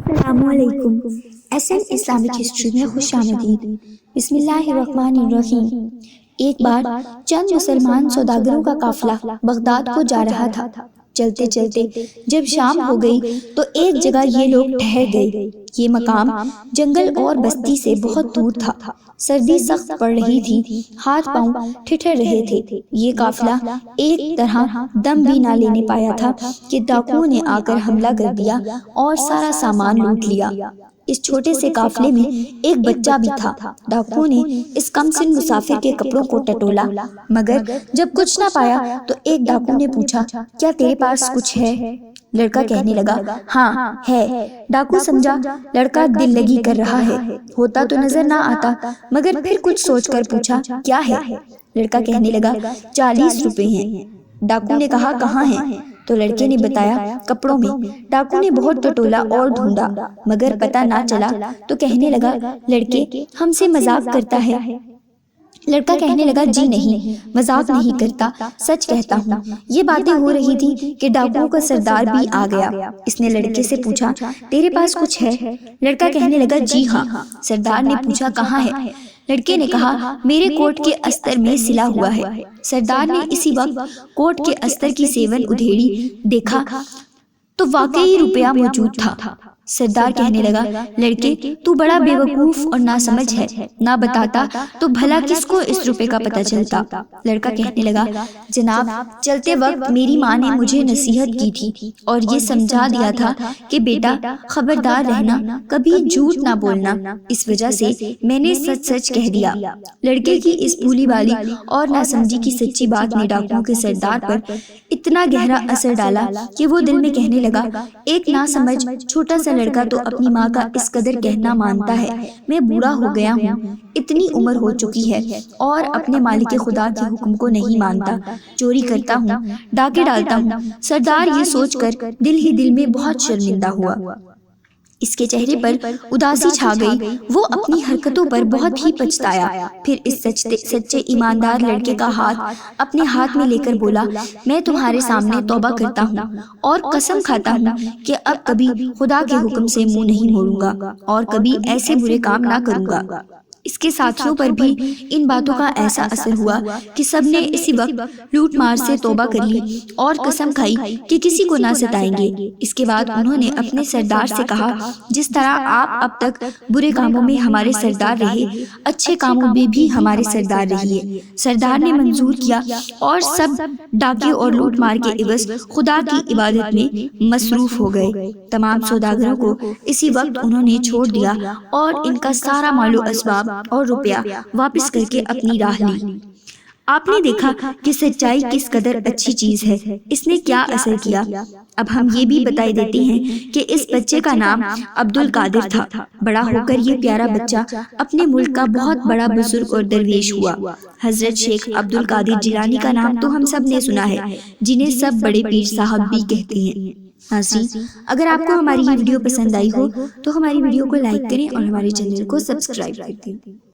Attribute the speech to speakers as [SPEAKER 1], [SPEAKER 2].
[SPEAKER 1] السلام علیکم۔ S an Islamic history میں خوش آمدید۔ بسم اللہ الرحمن الرحیم۔ ایک بار چند مسلمان سوداگروں کا قافلہ بغداد کو جا رہا تھا۔ چلتے چلتے جب شام ہو گئی تو ایک جگہ یہ لوگ ٹھہر گئے۔ یہ مقام جنگل اور بستی سے بہت دور تھا۔ سردی سخت پڑ رہی تھی، ہاتھ پاؤں ٹھٹر رہے تھے۔ یہ قافلہ ایک طرح دم بھی نہ لینے پایا تھا کہ ڈاکوؤں نے آ کر حملہ کر دیا اور سارا سامان لوٹ لیا۔ اس چھوٹے سے قافلے میں ایک بچہ بھی تھا۔ ڈاکوؤں نے اس کم سن مسافر کے کپڑوں کو ٹٹولا، مگر جب کچھ نہ پایا تو ایک ڈاکو نے پوچھا، کیا تیرے پاس کچھ ہے؟ لڑکا کہنے لگا، ہاں ہے۔ ڈاکو سمجھا لڑکا دل لگی کر رہا ہے، ہوتا تو نظر نہ آتا، مگر پھر کچھ سوچ کر پوچھا، کیا ہے؟ لڑکا کہنے لگا، 40 روپے ہیں۔ ڈاکو نے کہا، کہاں ہیں؟ تو لڑکے نے بتایا، کپڑوں میں۔ ڈاکو نے بہت ٹٹولا اور ڈھونڈا، مگر پتہ نہ چلا تو کہنے لگا، لڑکے ہم سے مذاق کرتا ہے؟ لڑکا کہنے لگا، جی نہیں، مذاق نہیں کرتا، سچ کہتا ہوں۔ یہ باتیں ہو رہی تھی کہ ڈاکوؤں کا سردار بھی آ گیا۔ اس نے لڑکے سے پوچھا، تیرے پاس کچھ ہے؟ لڑکا کہنے لگا، جی ہاں۔ سردار نے پوچھا، کہاں ہے؟ لڑکے نے کہا، میرے کوٹ کے استر میں سلا ہوا ہے۔ سردار نے اسی وقت کوٹ کے استر کی سیون ادھیڑی، دیکھا تو واقعی روپیہ موجود تھا۔ سردار کہنے لگا، لڑکے تو بڑا بے وقوف اور ناسمجھ ہے، نہ بتاتا تو بھلا کس کو اس روپے کا پتہ چلتا؟ لڑکا کہنے لگا، جناب چلتے وقت میری ماں نے مجھے نصیحت کی تھی اور یہ سمجھا دیا تھا کہ بیٹا خبردار رہنا، کبھی جھوٹ نہ بولنا، اس وجہ سے میں نے سچ سچ کہہ دیا۔ لڑکے کی اس بھولی بالی اور ناسمجھی کی سچی بات نے ڈاکوؤں کے سردار پر اتنا گہرا اثر ڈالا کہ وہ دل میں کہنے لگا، ایک ناسمجھ چھوٹا سا لڑکا تو اپنی ماں کا اس قدر کہنا مانتا ہے، میں بوڑھا ہو گیا ہوں، اتنی عمر ہو چکی ہے اور اپنے مالک خدا کے حکم کو نہیں مانتا، چوری کرتا ہوں، ڈاکے ڈالتا ہوں۔ سردار یہ سوچ کر دل ہی دل میں بہت شرمندہ ہوا۔ اس کے چہرے پر اداسی چھا گئی، وہ اپنی حرکتوں پر بہت ہی پچھتایا۔ پھر اس سچے ایماندار لڑکے کا ہاتھ اپنے ہاتھ میں لے کر بولا، میں تمہارے سامنے توبہ کرتا ہوں اور قسم کھاتا ہوں کہ اب کبھی خدا کے حکم سے منہ نہیں موڑوں گا اور کبھی ایسے برے کام نہ کروں گا۔ اس کے ساتھیوں پر بھی ان باتوں کا ایسا اثر ہوا کہ سب نے اسی وقت لوٹ مار سے توبہ کر لی اور قسم کھائی کہ کسی کو نہ ستائیں گے۔ اس کے بعد انہوں نے اپنے سردار سے کہا، جس طرح آپ اب تک برے کاموں میں ہمارے سردار رہے، اچھے کاموں میں بھی ہمارے سردار رہیے۔ سردار نے منظور کیا اور سب ڈاکے اور لوٹ مار کے عوض خدا کی عبادت میں مصروف ہو گئے۔ تمام سوداگروں کو اسی وقت انہوں نے چھوڑ دیا اور ان کا سارا مال و اسباب اور روپیہ واپس کر کے اپنی راہ لی۔ آپ نے دیکھا کہ سچائی کس قدر اچھی چیز ہے، اس نے کیا اثر کیا۔ اب ہم یہ بھی بتائی دیتے ہیں کہ اس بچے کا نام عبد القادر تھا۔ بڑا ہو کر یہ پیارا بچہ اپنے ملک کا بہت بڑا بزرگ اور درویش ہوا۔ حضرت شیخ عبد القادر جیلانی کا نام تو ہم سب نے سنا ہے، جنہیں سب بڑے پیر صاحب بھی کہتے ہیں۔ ناظرین، اگر آپ کو ہماری یہ ویڈیو پسند آئی ہو تو ہماری ویڈیو کو لائک کریں اور ہمارے چینل کو سبسکرائب کر دیں۔